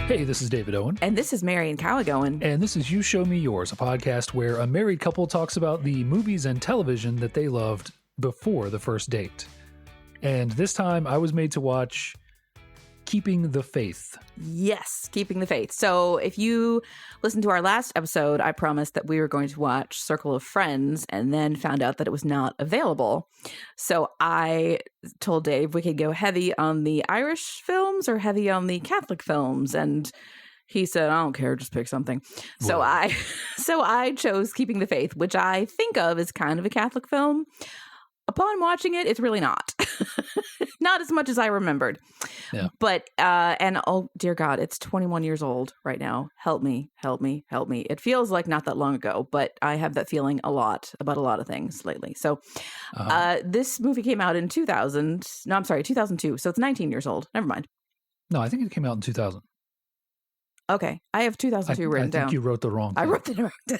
Hey, this is David Owen. And this is Marian Cowagowan. And this is You Show Me Yours, a podcast where a married couple talks about the movies and television that they loved before the first date. And this time I was made to watch Keeping the Faith. Yes, Keeping the Faith. So if you listened to our last episode, I promised that we were going to watch Circle of Friends and then found out that it was not available. So I told Dave we could go heavy on the Irish films or heavy on the Catholic films. And he said, I don't care, just pick something. So I chose Keeping the Faith, which I think of as kind of a Catholic film. Upon watching it, it's really not. Not as much as I remembered. Yeah. But, and oh, dear God, it's 21 years old right now. Help me, help me, help me. It feels like not that long ago, but I have that feeling a lot about a lot of things lately. So this movie came out in 2002. So it's 19 years old. Never mind. No, I think it came out in 2000. Okay. I have 2002 written down. I think you wrote the wrong thing. I wrote the wrong down.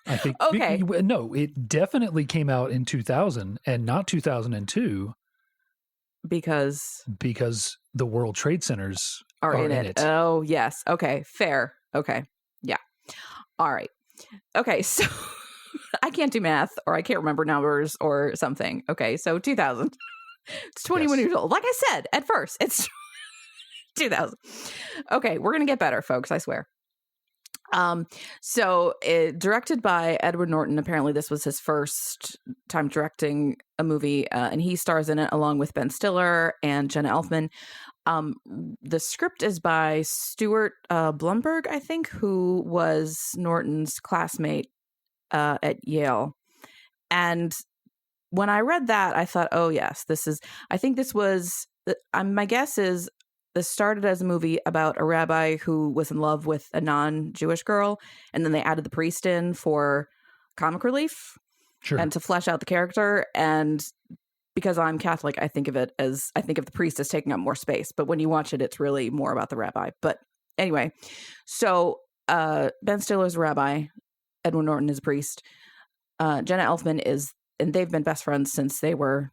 I think okay. No, it definitely came out in 2000 and not 2002 because the World Trade Centers are in it. Oh, yes. Okay, fair. Okay. Yeah. All right. Okay, so I can't do math or I can't remember numbers or something. Okay, so 2000. It's 21 years old. Like I said, at first, it's 2000. Okay, we're going to get better, folks, I swear. So directed by Edward Norton. Apparently this was his first time directing a movie, and he stars in it along with Ben Stiller and Jenna Elfman. The script is by Stuart Blumberg, I think, who was Norton's classmate at Yale. And when I read that, I thought, oh yes, my guess is this started as a movie about a rabbi who was in love with a non-Jewish girl, and then they added the priest in for comic relief and to flesh out the character. And because I'm Catholic, I think of the priest as taking up more space. But when you watch it, it's really more about the rabbi. But anyway, so Ben Stiller's a rabbi, Edward Norton is a priest. Jenna Elfman and they've been best friends since they were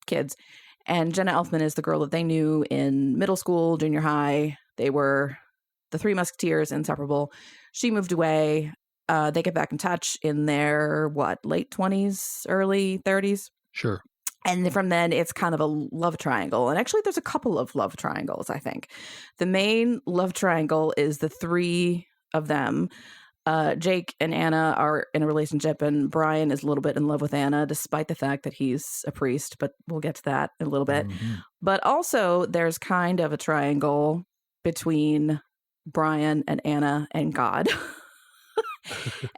kids. And Jenna Elfman is the girl that they knew in middle school, junior high. They were the Three Musketeers, inseparable. She moved away. They get back in touch in their, late 20s, early 30s? Sure. And from then, it's kind of a love triangle. And actually, there's a couple of love triangles, I think. The main love triangle is the three of them. Jake and Anna are in a relationship, and Brian is a little bit in love with Anna, despite the fact that he's a priest, but we'll get to that in a little bit. Mm-hmm. But also, there's kind of a triangle between Brian and Anna and God.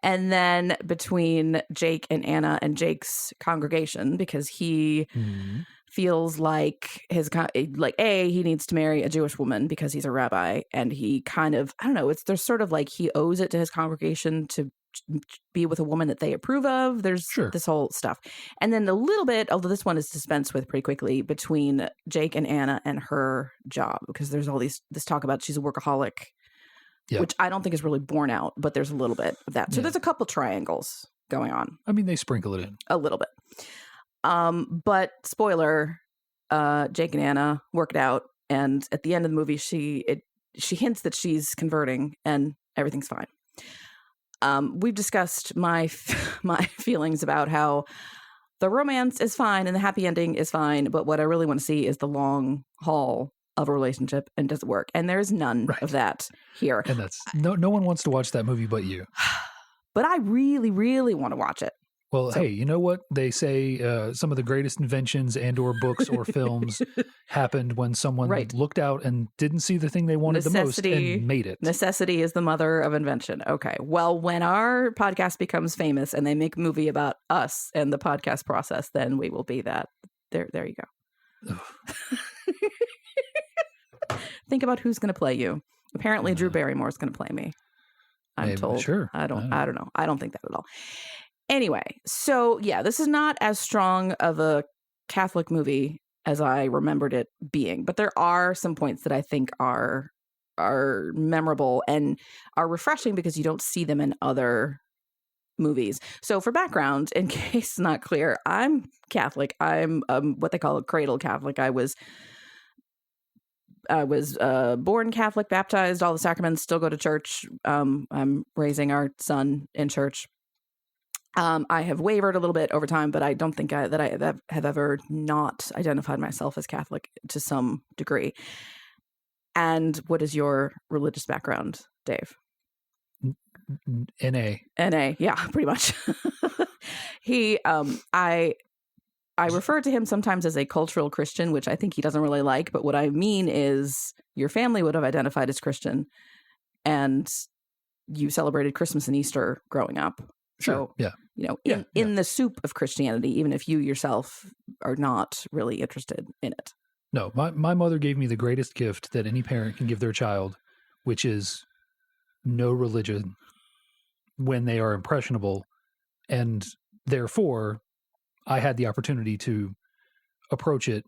And then between Jake and Anna and Jake's congregation, because he feels like he needs to marry a Jewish woman because he's a rabbi, and he kind of, I don't know, there's sort of like he owes it to his congregation to be with a woman that they approve of. There's this whole stuff. And then a little bit, although this one is dispensed with pretty quickly, between Jake and Anna and her job, because there's all this talk about she's a workaholic. Yep. Which I don't think is really borne out, but there's a little bit of that. So there's a couple triangles going on. I mean, they sprinkle it in. A little bit. But spoiler, Jake and Anna work it out. And at the end of the movie, she hints that she's converting and everything's fine. We've discussed my feelings about how the romance is fine and the happy ending is fine. But what I really want to see is the long haul of a relationship, and does it work? And there's none of that here. And that's no one wants to watch that movie but you. But I really, really want to watch it. Well, hey, you know what? They say some of the greatest inventions and or books or films happened when someone looked out and didn't see the thing they wanted the most and made it. Necessity is the mother of invention. Okay. Well, when our podcast becomes famous and they make a movie about us and the podcast process, then we will be that. There you go. Think about who's going to play you. Apparently, Drew Barrymore is going to play me. I'm told. Sure. I don't know. I don't think that at all. Anyway, so yeah, this is not as strong of a Catholic movie as I remembered it being, but there are some points that I think are memorable and are refreshing because you don't see them in other movies. So for background, in case it's not clear, I'm Catholic. I'm what they call a cradle Catholic. I was was born Catholic, baptized, all the sacraments, still go to church. I'm raising our son in church. I have wavered a little bit over time, but I don't think that I have ever not identified myself as Catholic to some degree. And what is your religious background, Dave? NA. Yeah, pretty much. I refer to him sometimes as a cultural Christian, which I think he doesn't really like. But what I mean is your family would have identified as Christian and you celebrated Christmas and Easter growing up. Sure. So, in the soup of Christianity, even if you yourself are not really interested in it. No, my mother gave me the greatest gift that any parent can give their child, which is no religion when they are impressionable. And therefore, I had the opportunity to approach it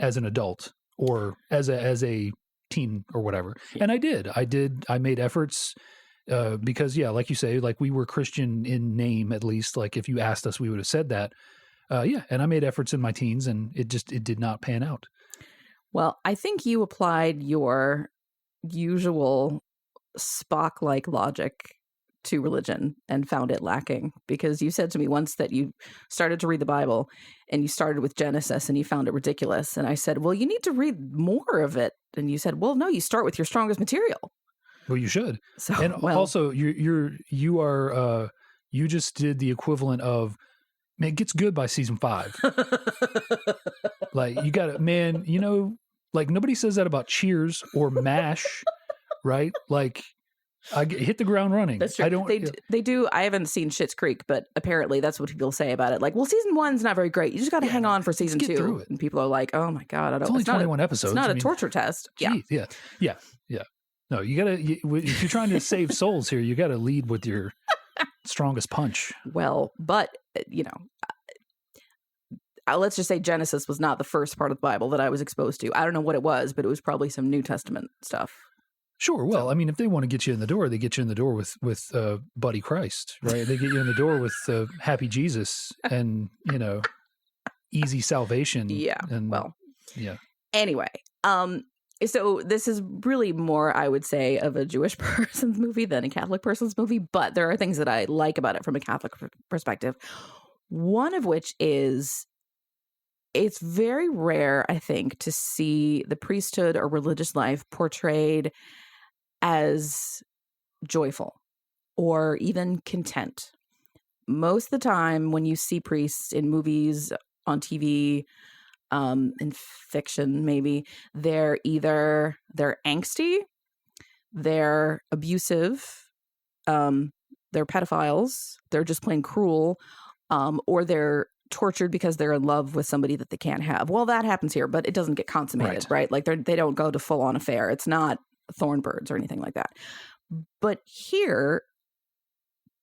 as an adult or as a teen or whatever. Yeah. And I did. I made efforts because, like you say, like we were Christian in name, at least. Like if you asked us, we would have said that. And I made efforts in my teens and it did not pan out. Well, I think you applied your usual Spock-like logic to religion and found it lacking, because you said to me once that you started to read the Bible and you started with Genesis and you found it ridiculous. And I said, well, you need to read more of it. And you said, well, no, you start with your strongest material. Well, you should. So, and also you just did the equivalent of, man, it gets good by season 5. Like you got it, man, like nobody says that about Cheers or MASH, right? Like I hit the ground running. That's true. They do. I haven't seen Schitt's Creek, but apparently that's what people say about it. Like, well, season 1's not very great. You just got to hang on for season 2. And people are like, oh my God, it's only 21 episodes. It's not a torture test. Geez, yeah. No, you got to, if you're trying to save souls here, you got to lead with your strongest punch. Well, but, let's just say Genesis was not the first part of the Bible that I was exposed to. I don't know what it was, but it was probably some New Testament stuff. Sure. Well, I mean, if they want to get you in the door, they get you in the door with Buddy Christ, right? They get you in the door with Happy Jesus and, easy salvation. Yeah. And, yeah. Anyway, so this is really more, I would say, of a Jewish person's movie than a Catholic person's movie, but there are things that I like about it from a Catholic perspective. One of which is it's very rare, I think, to see the priesthood or religious life portrayed as joyful or even content. Most of the time when you see priests in movies, on TV, in fiction maybe, they're angsty, they're abusive, they're pedophiles, they're just plain cruel, or they're tortured because they're in love with somebody that they can't have. Well, that happens here, but it doesn't get consummated, right? Like they don't go to full on affair. It's not Thornbirds or anything like that. But here,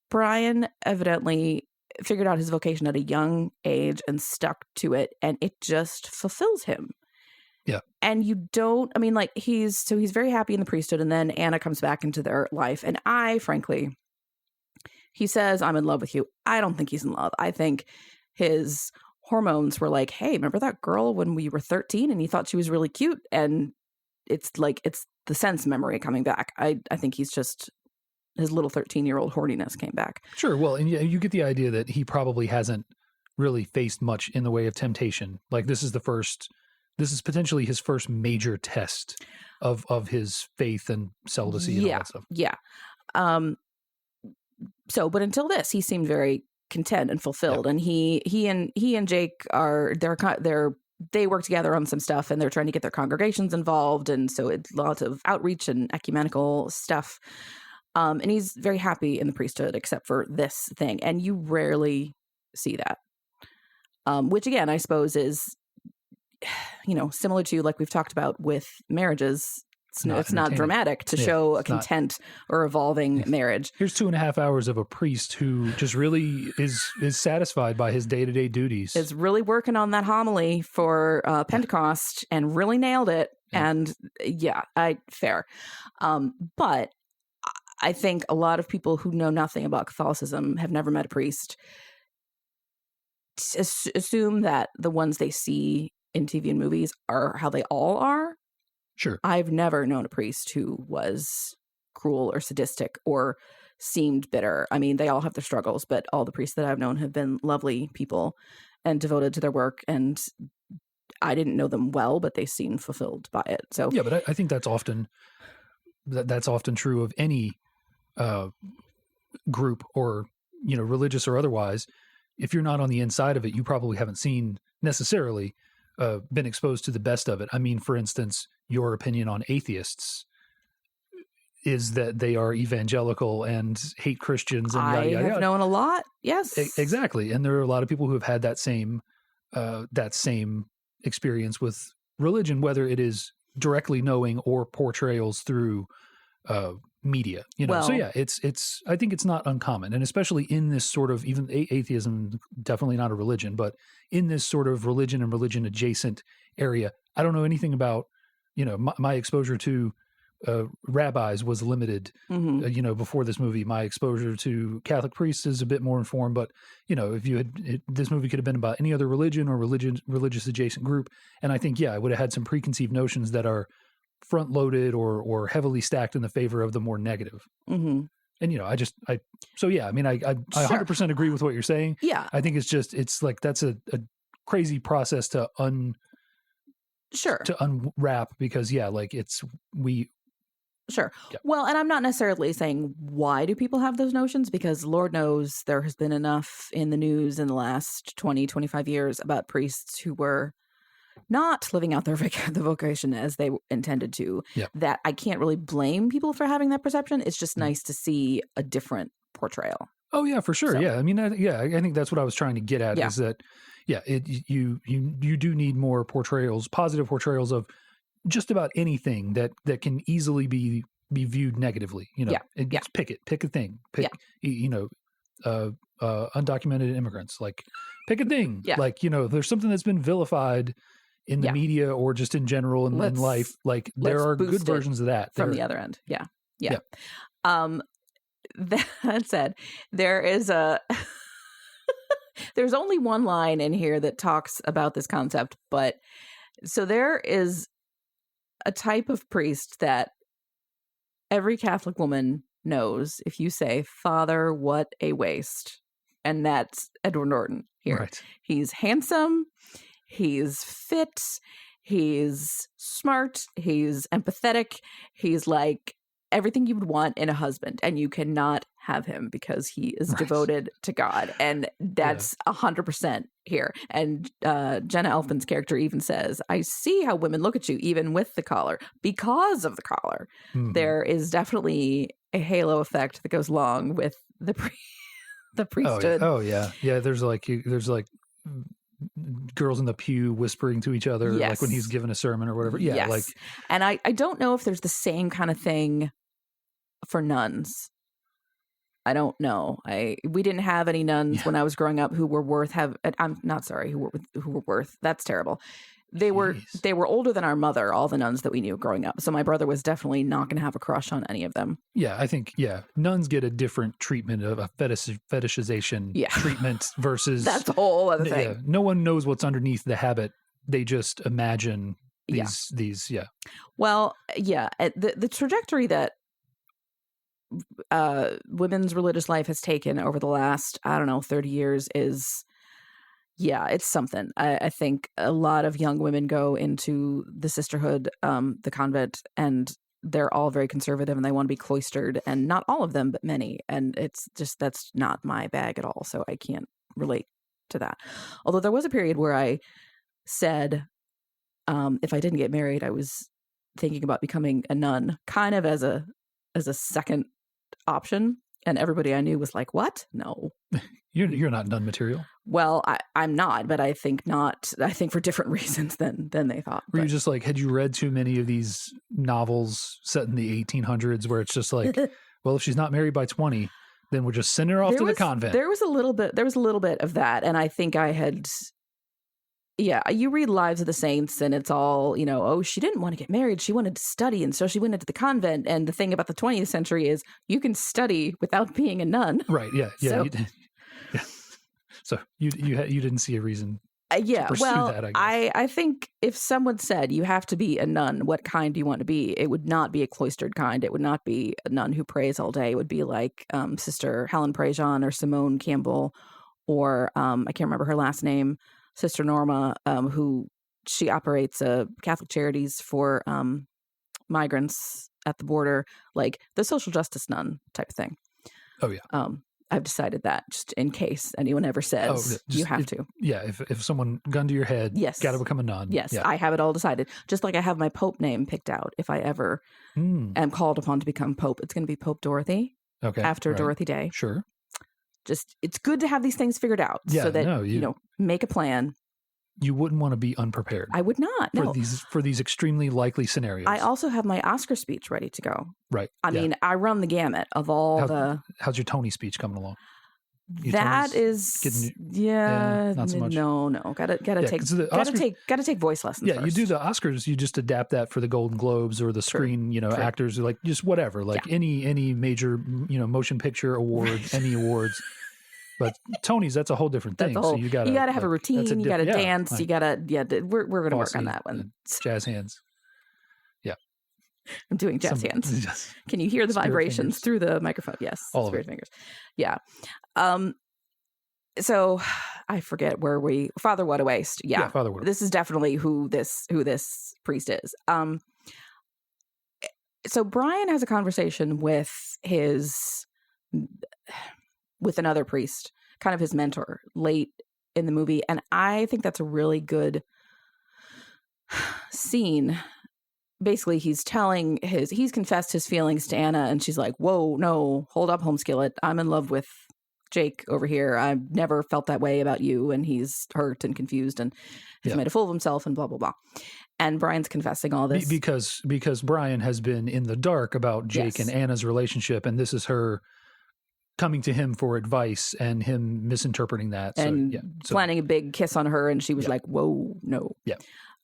Brian evidently figured out his vocation at a young age and stuck to it, and it just fulfills him. Yeah. And you don't, I mean, like he's very happy in the priesthood, and then Anna comes back into their life. And frankly, he says, I'm in love with you. I don't think he's in love. I think his hormones were like, hey, remember that girl when we were 13 and you thought she was really cute? And it's the sense memory coming back. I think he's just, his little 13-year-old horniness came back. Sure. Well, and you get the idea that he probably hasn't really faced much in the way of temptation. Like this is potentially his first major test of his faith and celibacy and all that stuff. Yeah. But until this, he seemed very content and fulfilled. Yep. And he and Jake they work together on some stuff, and they're trying to get their congregations involved. And so it's lots of outreach and ecumenical stuff. And he's very happy in the priesthood, except for this thing. And you rarely see that, which again, I suppose is, similar to like we've talked about with marriages. It's not dramatic to show a content or evolving marriage. Here's 2.5 hours of a priest who just really is satisfied by his day-to-day duties. Is really working on that homily for Pentecost and really nailed it. Yeah. And fair. But I think a lot of people who know nothing about Catholicism, have never met a priest, assume that the ones they see in TV and movies are how they all are. Sure. I've never known a priest who was cruel or sadistic or seemed bitter. I mean, they all have their struggles, but all the priests that I've known have been lovely people and devoted to their work. And I didn't know them well, but they seemed fulfilled by it. So yeah, but I think that's often true of any group, or religious or otherwise. If you're not on the inside of it, you probably haven't seen necessarily been exposed to the best of it. I mean, for instance, your opinion on atheists is that they are evangelical and hate Christians and yada, yada, I have known a lot. Yes, exactly. And there are a lot of people who have had that same experience with religion, whether it is directly knowing or portrayals through media. So yeah, it's I think it's not uncommon, and especially in this sort of, even atheism, definitely not a religion, but in this sort of religion and religion adjacent area. I don't know anything about, my exposure to rabbis was limited, before this movie. My exposure to Catholic priests is a bit more informed, but if this movie could have been about any other religion or religious adjacent group, and I think, I would have had some preconceived notions that are front loaded or heavily stacked in the favor of the more negative. Mm-hmm. And, I 100% agree with what you're saying. Yeah. I think it's like, that's a crazy process to unwrap, because Sure. Yeah. Well, and I'm not necessarily saying why do people have those notions, because Lord knows there has been enough in the news in the last 20, 25 years about priests who were not living out the vocation as they intended to, that I can't really blame people for having that perception. It's just nice to see a different portrayal. Oh yeah, for sure. So, yeah. I mean, I think that's what I was trying to get at, is that, you do need more portrayals, positive portrayals of just about anything that can easily be viewed negatively. Pick a thing, undocumented immigrants, like pick a thing, there's something that's been vilified in the media or just in general in life. Like there are good versions of that from the other end. Yeah. That said, there is there's only one line in here that talks about this concept, but so there is a type of priest that every Catholic woman knows. If you say, "Father, what a waste," and that's Edward Norton here. Right. He's handsome, he's fit, he's smart, he's empathetic, he's like everything you would want in a husband, and you cannot have him because he is devoted to God. And that's 100% here. And Jenna Elfman's character even says, "I see how women look at you even with the collar, because of the collar." Mm-hmm. There is definitely a halo effect that goes along with the priesthood. Oh yeah. There's like girls in the pew whispering to each other, like when he's giving a sermon or whatever. Yeah. Like, and I don't know if there's the same kind of thing for nuns. I don't know. We didn't have any nuns when I was growing up who were worth that's terrible. They were older than our mother, all the nuns that we knew growing up. So my brother was definitely not going to have a crush on any of them. Yeah, I think nuns get a different treatment of a fetishization treatment versus that's a whole other thing. Yeah, no one knows what's underneath the habit. They just imagine these. Well, the trajectory that women's religious life has taken over the last, 30 years is, it's something. I think a lot of young women go into the sisterhood, the convent, and they're all very conservative and they want to be cloistered, and not all of them, but many. And it's just, that's not my bag at all. So I can't relate to that. Although there was a period where I said, if I didn't get married, I was thinking about becoming a nun, kind of as a second option, and everybody I knew was like, "What? No, you're not nun material." Well, I'm not, but I think not. I think for different reasons than they thought. Were you just like, had you read too many of these novels set in the 1800s where it's just like, well, if she's not married by 20, then we'll just send her off to the convent? There was a little bit of that, and I think I had. Yeah, you read Lives of the Saints and it's all, she didn't want to get married. She wanted to study. And so she went into the convent. And the thing about the 20th century is you can study without being a nun. Right. Yeah. Yeah. So you didn't see a reason Yeah, pursue well, that, I guess. I think if someone said you have to be a nun, what kind do you want to be? It would not be a cloistered kind. It would not be a nun who prays all day. It would be like Sister Helen Prejean or Simone Campbell, or I can't remember her last name, Sister Norma, who she operates Catholic Charities for migrants at the border, like the social justice nun type of thing. Oh, yeah. I've decided that just in case anyone ever says you have to. Yeah, if someone gun to your head, Yes, got to become a nun. Yes, yeah. I have it all decided. Just like I have my Pope name picked out. If I ever am called upon to become Pope, it's going to be Pope Dorothy. Okay, after Dorothy Day. Sure. Just it's good to have these things figured out so that you know, make a plan. You wouldn't want to be unprepared. I would not. No. For these extremely likely scenarios. I also have my Oscar speech ready to go. Right. I mean, I run the gamut of all How's your Tony speech coming along? That is not so much. No. Gotta take voice lessons. Yeah, first. you do the Oscars. You just adapt that for the Golden Globes or the screen. Actors like just whatever, like any major motion picture award, Emmy awards. But Tony's, that's a whole different thing. So you gotta have a routine. You gotta dance. You gotta we're gonna work on that one. Jazz hands. Yeah, I'm doing jazz hands. Yes. Can you hear the vibrations through the microphone? Yes, all spirit fingers. Yeah. So I forget where Father What a Waste. Yeah, Father What. This is definitely who this priest is. So Brian has a conversation with another priest, kind of his mentor, late in the movie, and I think that's a really good scene. Basically, he's confessed his feelings to Anna, and she's like, "Whoa, no, hold up, home skillet. I'm in love with Jake over here. I've never felt that way about you," and he's hurt and confused and has made a fool of himself and blah blah blah. And Brian's confessing all this because Brian has been in the dark about Jake and Anna's relationship, and this is her coming to him for advice and him misinterpreting that and planning a big kiss on her, and she was like, "Whoa, no." Yeah.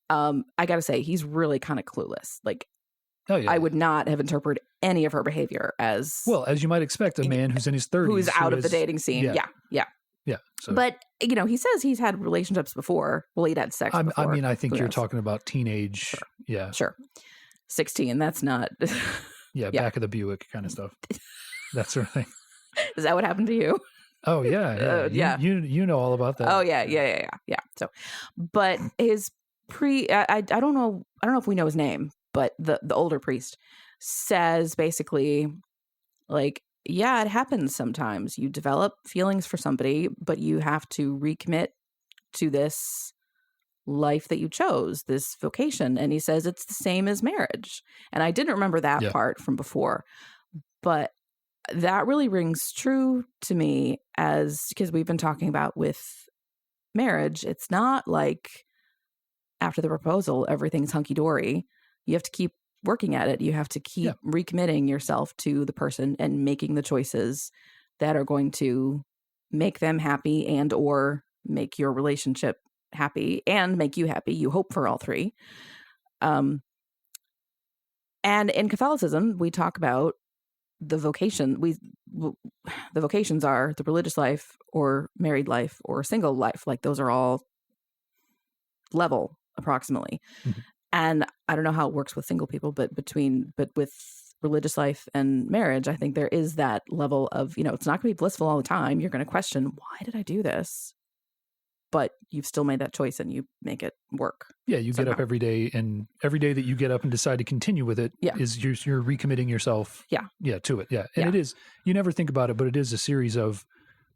I gotta say, he's really kind of clueless. Like, I would not have interpreted any of her behavior as you might expect a man who's in his 30s, who's out of the dating scene. Yeah. So. But he says he's had relationships before. Well, he'd had sex before. I mean, I think you're talking about teenage. Sure. Yeah, sure. 16. That's not. Back of the Buick kind of stuff. That sort of thing. Is that what happened to you? Oh yeah. You know all about that. Oh yeah. So, but his I don't know if we know his name, but the older priest says basically, like, yeah, it happens sometimes. You develop feelings for somebody, but you have to recommit to this life that you chose, this vocation. And he says it's the same as marriage. And I didn't remember that part from before, but that really rings true to me because we've been talking about with marriage. It's not like after the proposal, everything's hunky-dory. You have to keep working at it. You have to keep recommitting yourself to the person and making the choices that are going to make them happy and or make your relationship happy and make you happy. You hope for all three. And in Catholicism, we talk about the vocation. The vocations are the religious life or married life or single life. Like, those are all level approximately. Mm-hmm. And I don't know how it works with single people, but with religious life and marriage, I think there is that level of, it's not going to be blissful all the time. You're going to question, why did I do this? But you've still made that choice and you make it work. Yeah, you get up every day, and every day that you get up and decide to continue with it is you're recommitting yourself to it. Yeah. And it is, you never think about it, but it is a series of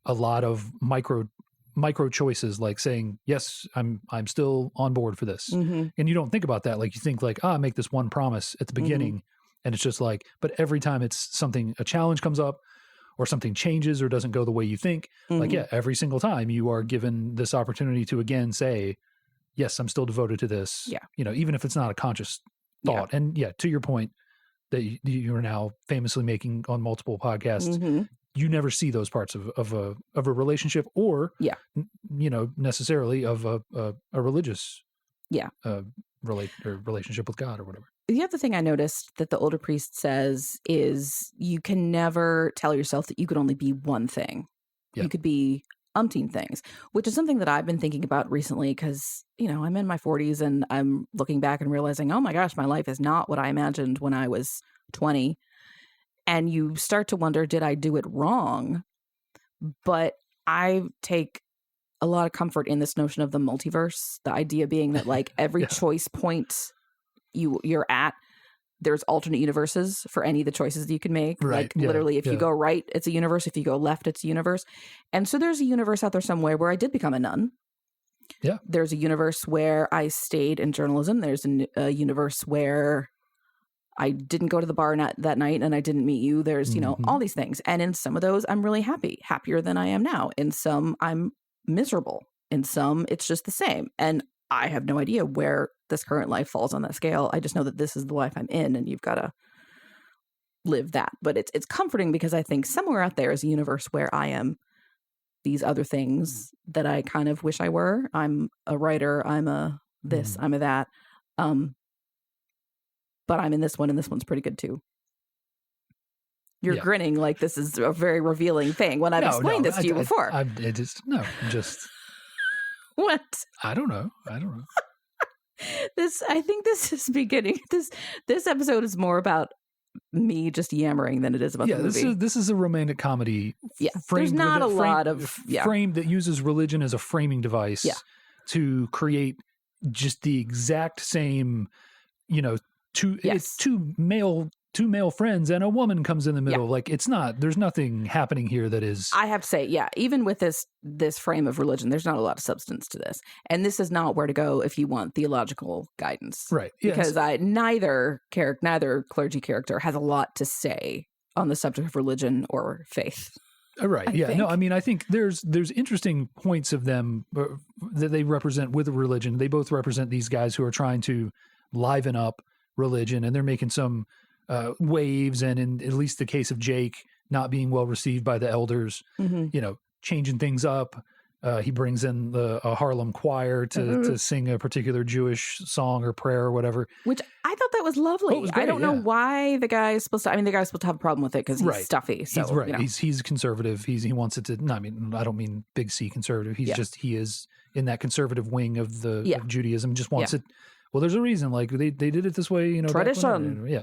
a lot of micro choices, like saying, yes, I'm still on board for this. Mm-hmm. And you don't think about that. Like, you think like, I make this one promise at the beginning, mm-hmm. and it's just like, but every time it's something, a challenge comes up or something changes or doesn't go the way you think, mm-hmm. like, every single time you are given this opportunity to again say, yes, I'm still devoted to this. Yeah. Even if it's not a conscious thought. Yeah. And to your point that you are now famously making on multiple podcasts, mm-hmm. you never see those parts of a relationship or, necessarily of a religious relationship with God or whatever. The other thing I noticed that the older priest says is you can never tell yourself that you could only be one thing. Yeah. You could be umpteen things, which is something that I've been thinking about recently because, I'm in my 40s and I'm looking back and realizing, oh my gosh, my life is not what I imagined when I was 20. And you start to wonder, did I do it wrong? But I take a lot of comfort in this notion of the multiverse, the idea being that like every choice point you're at, there's alternate universes for any of the choices that you can make. Right. Like literally, if you go right, it's a universe. If you go left, it's a universe. And so there's a universe out there somewhere where I did become a nun. Yeah. There's a universe where I stayed in journalism. There's a universe where I didn't go to the bar that night and I didn't meet you. There's, all these things. And in some of those, I'm really happy, happier than I am now. In some, I'm miserable. In some, it's just the same. And I have no idea where this current life falls on that scale. I just know that this is the life I'm in and you've got to live that. But it's comforting because I think somewhere out there is a universe where I am these other things that I kind of wish I were. I'm a writer. I'm a this, I'm a that. But I'm in this one and this one's pretty good too. You're grinning like this is a very revealing thing when I've explained this to you before. What? I don't know. I think this is beginning. This episode is more about me just yammering than it is about the movie. This is a romantic comedy. There's not a lot of frame that uses religion as a framing device to create just the exact same, two male friends and a woman comes in the middle. Like there's nothing happening here that is. I have to say, even with this frame of religion, there's not a lot of substance to this. And this is not where to go if you want theological guidance. Right. Because neither clergy character has a lot to say on the subject of religion or faith. Right. I think there's interesting points of them that they represent with religion. They both represent these guys who are trying to liven up religion, and they're making some waves, and in at least the case of Jake not being well received by the elders, changing things up. He brings in a Harlem choir to sing a particular Jewish song or prayer or whatever. Which I thought that was lovely. It was great, I don't know why the guy is supposed to. I mean, the guy's supposed to have a problem with it because he's stuffy. So, he's right. He's conservative. He wants it to. No, I mean, I don't mean big C conservative. He is in that conservative wing of of Judaism. Just wants it. Well, there's a reason. Like they did it this way. Tradition.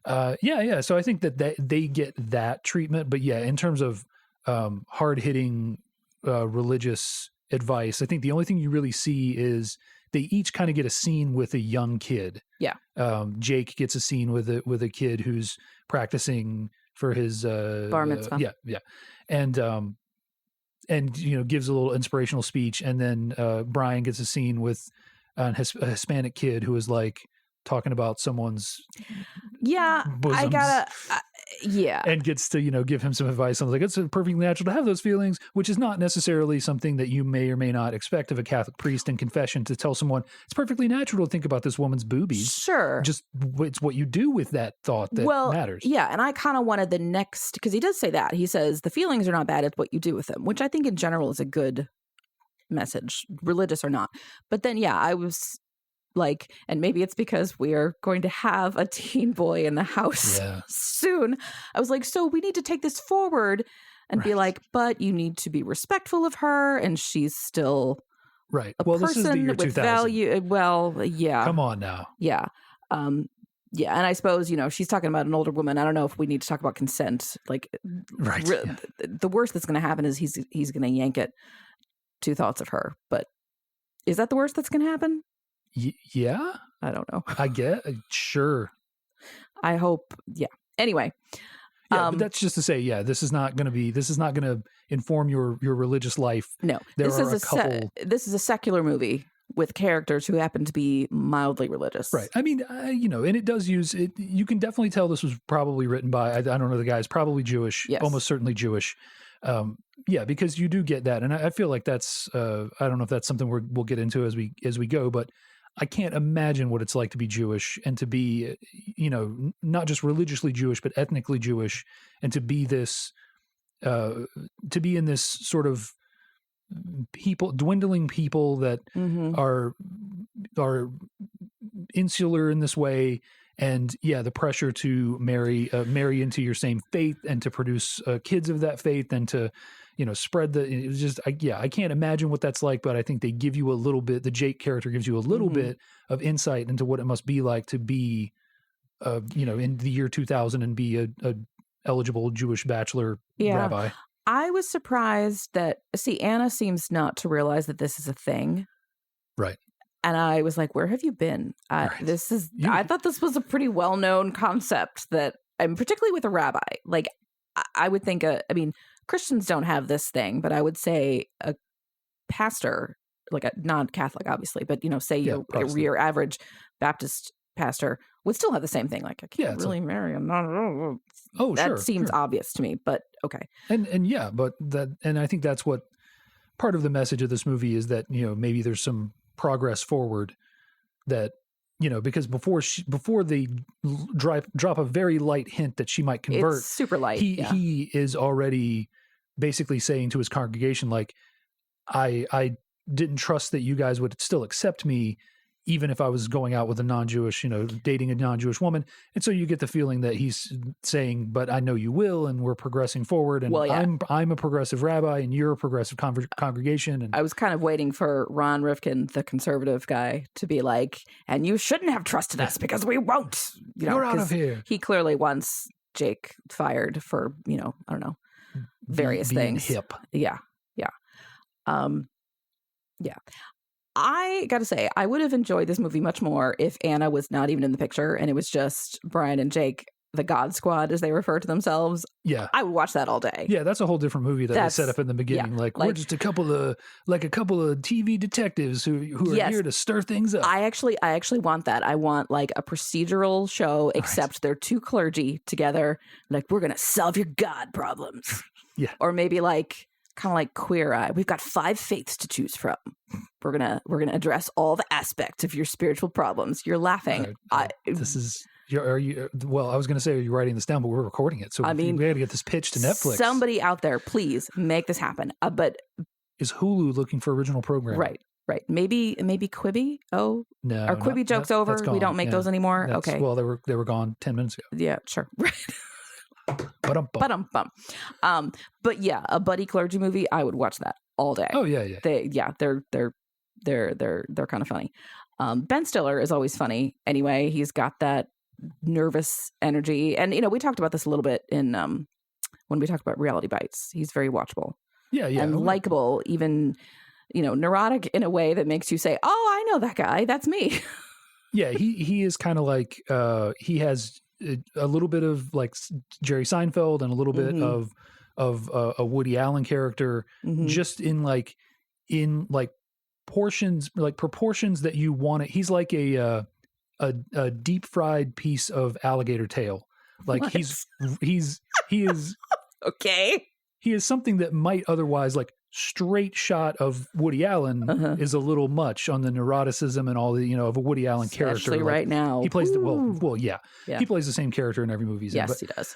So I think that they get that treatment. But in terms of hard hitting religious advice, I think the only thing you really see is they each kind of get a scene with a young kid. Yeah. Jake gets a scene with a kid who's practicing for his bar mitzvah. And gives a little inspirational speech, and then Brian gets a scene with a Hispanic kid who is like talking about someone's bosoms. And gets to give him some advice. I'm like, it's perfectly natural to have those feelings, which is not necessarily something that you may or may not expect of a Catholic priest in confession, to tell someone it's perfectly natural to think about this woman's boobies. Sure, just it's what you do with that thought that matters. And I kind of wanted the next, because he does say that. He says the feelings are not bad, it's what you do with them, which I think in general is a good message, religious or not. But then I was like, and maybe it's because we are going to have a teen boy in the house soon. I was like, so we need to take this forward and be like, but you need to be respectful of her, and she's still a person this is the year with 2000. Value. Well, come on now. And I suppose she's talking about an older woman. I don't know if we need to talk about consent. Like, the worst that's going to happen is he's going to yank it. 2 thoughts of her, but is that the worst that's going to happen? Yeah, I don't know. I get sure. I hope. Anyway, but that's just to say, this is not going to inform your religious life. No, this is a secular movie with characters who happen to be mildly religious. Right. I mean, and it does use it. You can definitely tell this was probably written by, I don't know the guy, is probably Jewish, almost certainly Jewish. Because you do get that. And I feel like that's, I don't know if that's something we'll get into as we go, but I can't imagine what it's like to be Jewish and to be, not just religiously Jewish, but ethnically Jewish, and to be this, to be in this sort of dwindling people that are insular in this way, And yeah, the pressure to marry into your same faith and to produce kids of that faith and to, spread it was just, I can't imagine what that's like, but I think they give you a little bit, the Jake character gives you a little bit of insight into what it must be like to be, in the year 2000 and be a eligible Jewish bachelor rabbi. I was surprised that, Anna seems not to realize that this is a thing. Right. And I was like, where have you been? Right. I thought this was a pretty well-known concept that, and particularly with a rabbi, like I would think, Christians don't have this thing, but I would say a pastor, like a non-Catholic, obviously, but, say your average Baptist pastor would still have the same thing. Like, I can't really marry a non. Oh, that seems obvious to me, but okay. And I think that's what part of the message of this movie is, that, maybe there's some progress forward that, because before they drop a very light hint that she might convert, it's super light. He is already basically saying to his congregation, like, I didn't trust that you guys would still accept me, even if I was going out with a non-Jewish, dating a non-Jewish woman. And so you get the feeling that he's saying, but I know you will, and we're progressing forward. And I'm a progressive rabbi and you're a progressive congregation. And I was kind of waiting for Ron Rifkin, the conservative guy, to be like, and you shouldn't have trusted us because we won't. You're out of here. He clearly wants Jake fired for, I don't know, various things. Hip. Yeah. I got to say, I would have enjoyed this movie much more if Anna was not even in the picture and it was just Brian and Jake, the God Squad, as they refer to themselves. Yeah. I would watch that all day. Yeah, that's a whole different movie that they set up in the beginning. Yeah, we're just a couple of TV detectives who are here to stir things up. I actually want that. I want like a procedural show, except they're two clergy together. Like, we're going to solve your God problems. Yeah. Or maybe like, kind of like Queer Eye. We've got 5 faiths to choose from. We're gonna address all the aspects of your spiritual problems. You're laughing. This is. Well, I was going to say, are you writing this down? But we're recording it, so we got to get this pitched to Netflix. Somebody out there, please make this happen. But is Hulu looking for original programming? Right. Maybe Quibi. Oh no, are Quibi jokes over? We don't make those anymore. Okay. Well, they were gone 10 minutes ago. Yeah, sure. Right. But yeah, a buddy clergy movie, I would watch that all day. Oh yeah. They're kind of funny. Ben Stiller is always funny. Anyway, he's got that nervous energy, and we talked about this a little bit in when we talked about Reality Bites. He's very watchable. Yeah, and likable, even neurotic in a way that makes you say, "Oh, I know that guy. That's me." Yeah, he is kind of like he has a little bit of like Jerry Seinfeld and a little bit of a Woody Allen character, just in proportions that you want it. He's like a deep fried piece of alligator tail. Like he is okay. He is something that might otherwise, like, straight shot of Woody Allen is a little much on the neuroticism and all the, of a Woody Allen character. Especially right now. He plays he plays the same character in every movie. Yes, he does.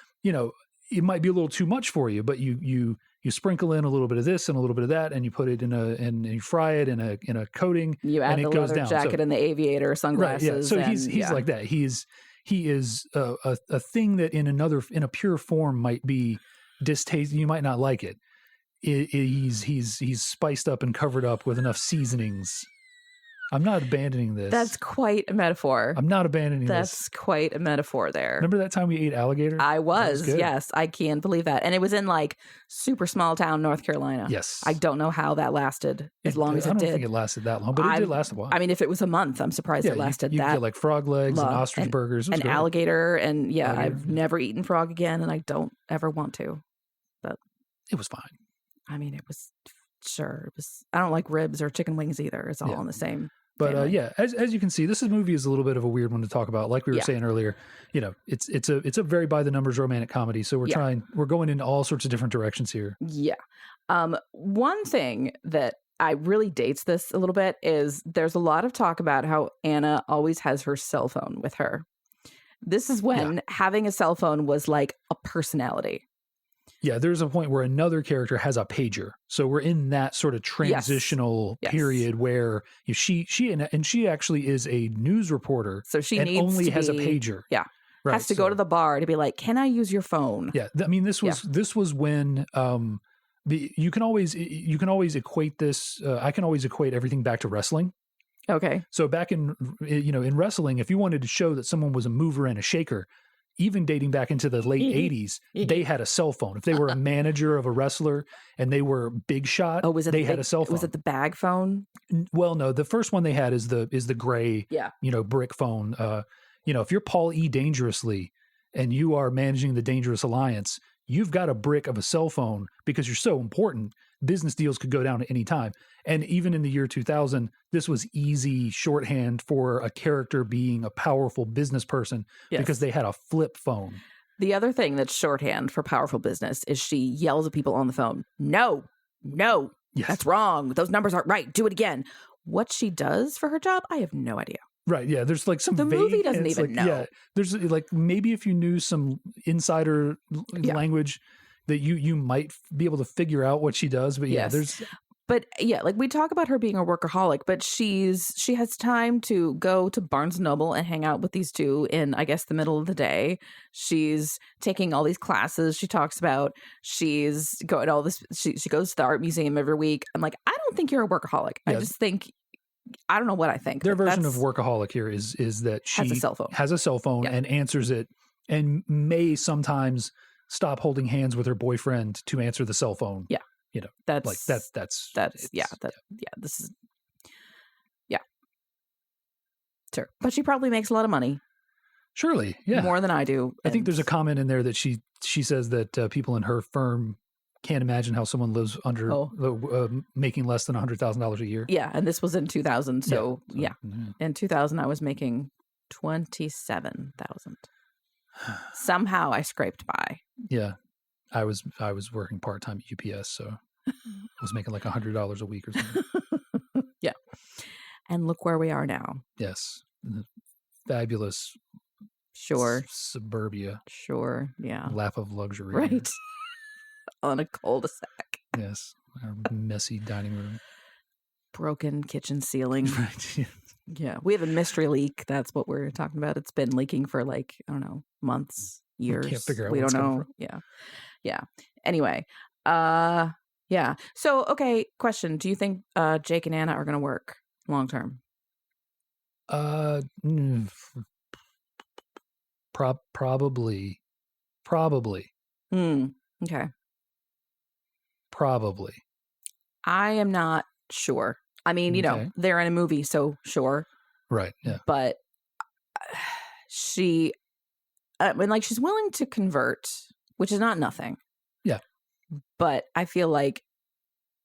It might be a little too much for you, but you sprinkle in a little bit of this and a little bit of that, and you put it and you fry it in a coating. You add and the it goes leather down. jacket and the aviator sunglasses. Right, yeah. So he's like that. He is a thing that in a pure form might be distasteful. You might not like it. He's spiced up and covered up with enough seasonings. I'm not abandoning this. That's quite a metaphor. I'm not abandoning this. That's quite a metaphor there. Remember that time we ate alligator? I was yes. I can't believe that. And it was in like super small town, North Carolina. Yes. I don't know how that lasted as long as it did. I don't think it lasted that long, but it did last a while. I mean, if it was a month, I'm surprised it lasted you that. You get like frog legs and ostrich burgers. And alligator. And I've never eaten frog again, and I don't ever want to. But it was fine. I mean, it was, sure. It was. I don't like ribs or chicken wings either. It's all in the same. But as you can see, this movie is a little bit of a weird one to talk about. Like we were saying earlier, it's a very by the numbers romantic comedy. So we're going into all sorts of different directions here. Yeah. One thing that I really dates this a little bit is there's a lot of talk about how Anna always has her cell phone with her. This is when having a cell phone was like a personality. Yeah, there's a point where another character has a pager. So we're in that sort of transitional period where she actually is a news reporter. So she and needs only to has a be- pager. Yeah. Right, has to go to the bar to be like, can I use your phone? Yeah. I mean, this was when you can always equate this. I can always equate everything back to wrestling. Okay. So back in wrestling, if you wanted to show that someone was a mover and a shaker, even dating back into the late 80s, they had a cell phone. If they were a manager of a wrestler and they were big shot, they had a cell phone. Was it the bag phone? Well, no, the first one they had is the gray, brick phone. If you're Paul E. Dangerously and you are managing the Dangerous Alliance, you've got a brick of a cell phone because you're so important. Business deals could go down at any time. And even in the year 2000, this was easy shorthand for a character being a powerful business person because they had a flip phone. The other thing that's shorthand for powerful business is she yells at people on the phone. No, that's wrong. Those numbers aren't right. Do it again. What she does for her job, I have no idea. Right. Yeah. There's like some the vague, movie doesn't even know. Yeah. There's like maybe if you knew some insider language that you might be able to figure out what she does. But But like we talk about her being a workaholic, but she has time to go to Barnes & Noble and hang out with these two in, I guess, the middle of the day. She's taking all these classes she talks about. She's going to all this. She goes to the art museum every week. I'm like, I don't think you're a workaholic. Yeah. I just think, I don't know what I think. Their version of workaholic here is that she has a cell phone and answers it and may sometimes stop holding hands with her boyfriend to answer the cell phone. Yeah. This is sure. But she probably makes a lot of money. Surely. Yeah. More than I do. I think there's a comment in there that she says that people in her firm can't imagine how someone lives under making less than $100,000 a year. Yeah. And this was in 2000. So in 2000, I was making $27,000. Somehow I scraped by. Yeah. I was working part-time at UPS, so I was making like $100 a week or something. Yeah. And look where we are now. Yes. Fabulous. Sure. Suburbia. Sure. Yeah. Lap of luxury. Right. On a cul-de-sac. Yes. Our messy dining room. Broken kitchen ceiling. Right. Yeah. We have a mystery leak. That's what we're talking about. It's been leaking for like, I don't know, months, years. We can't figure out we what's don't know. coming from. Yeah. Yeah. Anyway. Yeah. So, okay. Question. Do you think Jake and Anna are going to work long term? Probably. Okay. Probably. I am not sure. I mean, they're in a movie, so sure. Right. Yeah. But she's willing to convert, which is not nothing. Yeah. But I feel like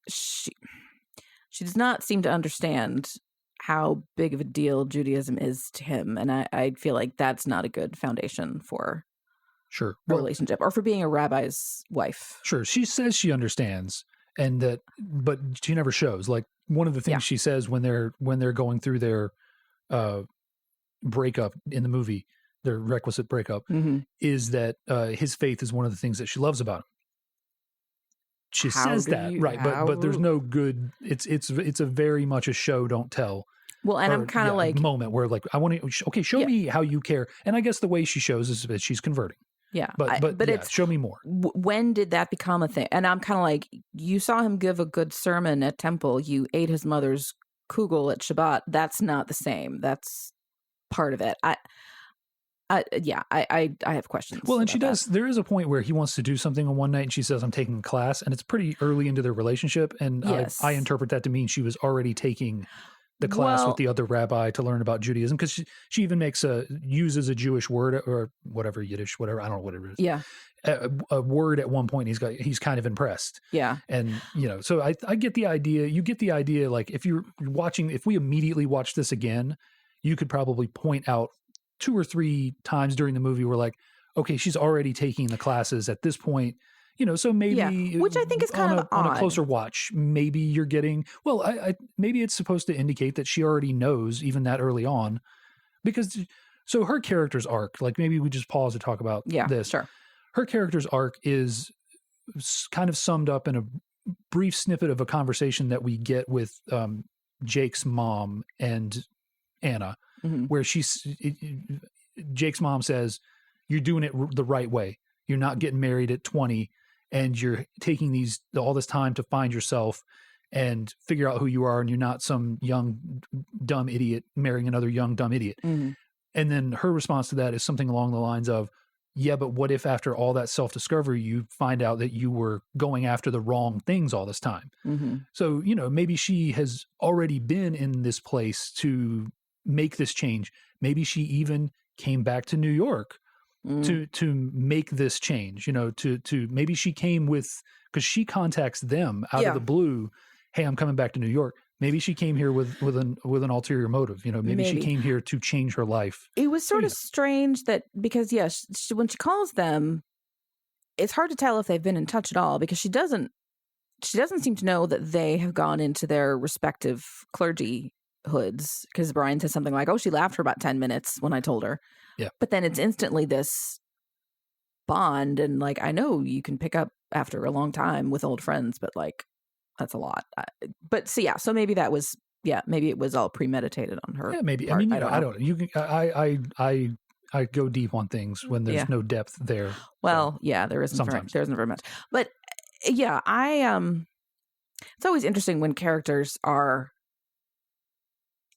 she does not seem to understand how big of a deal Judaism is to him. And I feel like that's not a good foundation for a relationship or for being a rabbi's wife. Sure. She says she understands but she never shows. Like one of the things she says when they're going through their breakup in the movie, their requisite breakup, is that his faith is one of the things that she loves about him. She says that, right? But there's no good. It's a very much a show don't tell. Well, and I'm kind of like moment where like I want to show me how you care, and I guess the way she shows is that she's converting. Yeah, but it's show me more. When did that become a thing? And I'm kind of like, you saw him give a good sermon at temple. You ate his mother's kugel at Shabbat. That's not the same. That's part of it. I have questions. Well, and she does. There is a point where he wants to do something on one night, and she says, "I'm taking a class," and it's pretty early into their relationship, and I interpret that to mean she was already taking the class with the other rabbi to learn about Judaism, because she even uses a Jewish word or whatever, Yiddish, whatever, I don't know what it is. Yeah. A word at one point, he's kind of impressed. Yeah. And, so I get the idea. You get the idea, like if we immediately watch this again, you could probably point out 2 or 3 times during the movie where like, okay, she's already taking the classes at this point. So maybe, which I think is kind of on odd. a closer watch, maybe you're getting, maybe it's supposed to indicate that she already knows even that early on, because so her character's arc, like maybe we just pause to talk about this. Sure. Her character's arc is kind of summed up in a brief snippet of a conversation that we get with Jake's mom and Anna, where Jake's mom says, "You're doing it the right way. You're not getting married at 20, and you're taking all this time to find yourself and figure out who you are, and you're not some young dumb idiot marrying another young dumb idiot." And then her response to that is something along the lines of, "Yeah, but what if after all that self-discovery, you find out that you were going after the wrong things all this time?" So, maybe she has already been in this place to make this change. Maybe she even came back to New York to make this change, to maybe she came because she contacts them out of the blue. "Hey, I'm coming back to New York." Maybe she came here with an ulterior motive. Maybe she came here to change her life. It was sort of strange that because when she calls them, it's hard to tell if they've been in touch at all, because she doesn't seem to know that they have gone into their respective clergy hoods, because Brian says something like, "Oh, she laughed for about 10 minutes when I told her." Yeah. But then it's instantly this bond, and like, I know you can pick up after a long time with old friends, but like, that's a lot. So maybe that was, maybe it was all premeditated on her. Yeah, maybe. Part. I mean, I don't know. You can, I go deep on things when there's no depth there. Well, there isn't very much. But yeah, it's always interesting when characters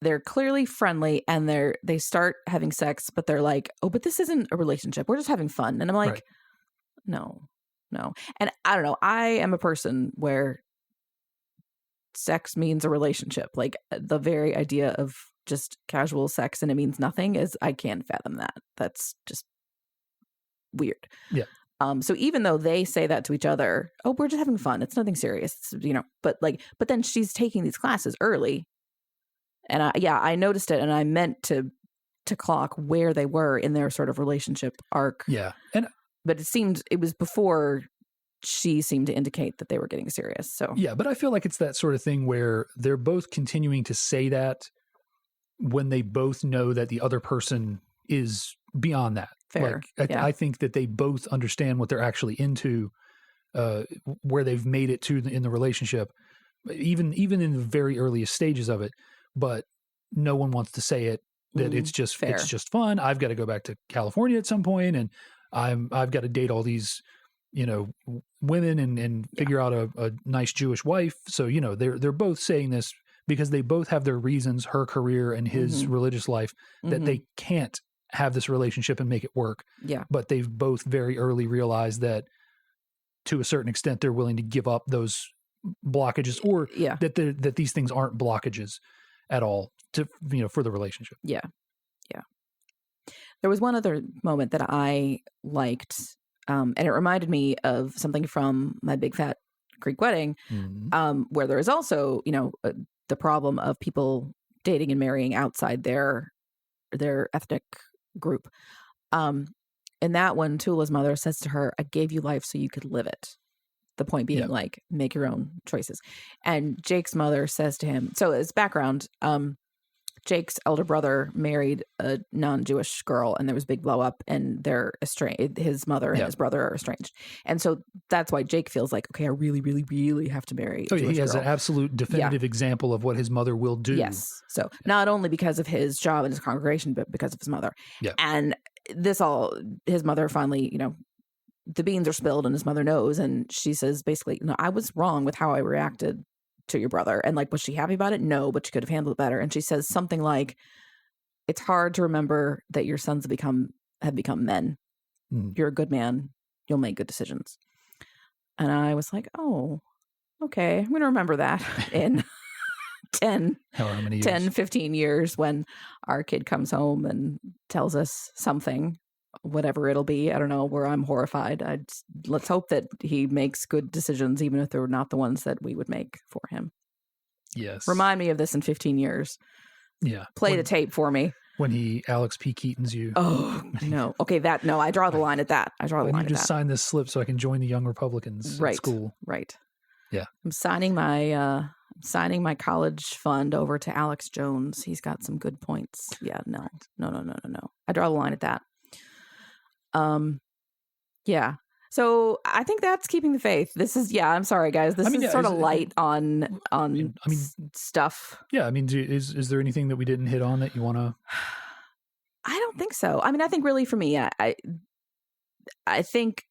they're clearly friendly and they start having sex, but they're like, "Oh, but this isn't a relationship. We're just having fun." And I'm like, no. And I don't know. I am a person where sex means a relationship. Like, the very idea of just casual sex and it means nothing I can't fathom that. That's just weird. Yeah. So even though they say that to each other, "Oh, we're just having fun. It's nothing serious," but then she's taking these classes early. And I noticed it, and I meant to clock where they were in their sort of relationship arc. Yeah. But it was before she seemed to indicate that they were getting serious. So yeah, but I feel like it's that sort of thing where they're both continuing to say that when they both know that the other person is beyond that. Fair. I think that they both understand what they're actually into, where they've made it to in the relationship, even in the very earliest stages of it. But no one wants to say it, that it's just fun. I've got to go back to California at some point, and I've got to date all these, women and figure out a nice Jewish wife. So, they're both saying this because they both have their reasons, her career and his religious life, that they can't have this relationship and make it work. Yeah. But they've both very early realized that to a certain extent, they're willing to give up those blockages, or that these things aren't blockages at all for the relationship. Yeah. There was one other moment that I liked, and it reminded me of something from My Big Fat Greek Wedding, where there is also, the problem of people dating and marrying outside their ethnic group. In that one, Tula's mother says to her, "I gave you life so you could live it." The point being, like, make your own choices. And Jake's mother says to him, so as background, Jake's elder brother married a non-Jewish girl, and there was a big blow up, and they're estranged. His mother and his brother are estranged. And so that's why Jake feels like, okay, I really, really, really have to marry a Jewish he has girl. an absolute definitive example of what his mother will do. Yes. So not only because of his job and his congregation, but because of his mother. Yeah. And his mother finally, the beans are spilled and his mother knows. And she says, basically, "No, I was wrong with how I reacted to your brother." And like, was she happy about it? No, but she could have handled it better. And she says something like, "It's hard to remember that your sons have become men. You're a good man. You'll make good decisions." And I was like, oh, okay. I'm going to remember that in 10, 15 years when our kid comes home and tells us something, whatever it'll be. I don't know, where I'm horrified. Let's hope that he makes good decisions, even if they're not the ones that we would make for him. Yes. Remind me of this in 15 years. Yeah. Play the tape for me. When he Alex P. Keaton's you. Oh, no. Okay, I draw the line at that. I draw the line at that. You just sign this slip so I can join the Young Republicans at school. Right. Yeah. I'm signing my college fund over to Alex Jones. He's got some good points. Yeah, no. I draw the line at that. Yeah. So I think that's keeping the faith. This is, I'm sorry, guys. This is sort of light on stuff. Yeah, I mean, is there anything that we didn't hit on that you want to? I don't think so. I mean, I think really for me, I think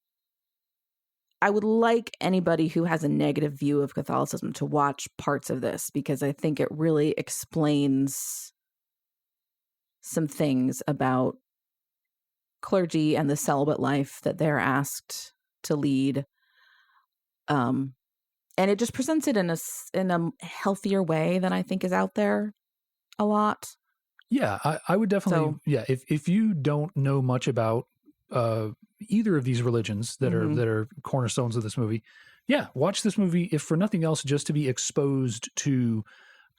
I would like anybody who has a negative view of Catholicism to watch parts of this, because I think it really explains some things about clergy and the celibate life that they're asked to lead. And it just presents it in a healthier way than I think is out there a lot. Yeah, I would definitely. If you don't know much about either of these religions that are cornerstones of this movie, watch this movie, if for nothing else, just to be exposed to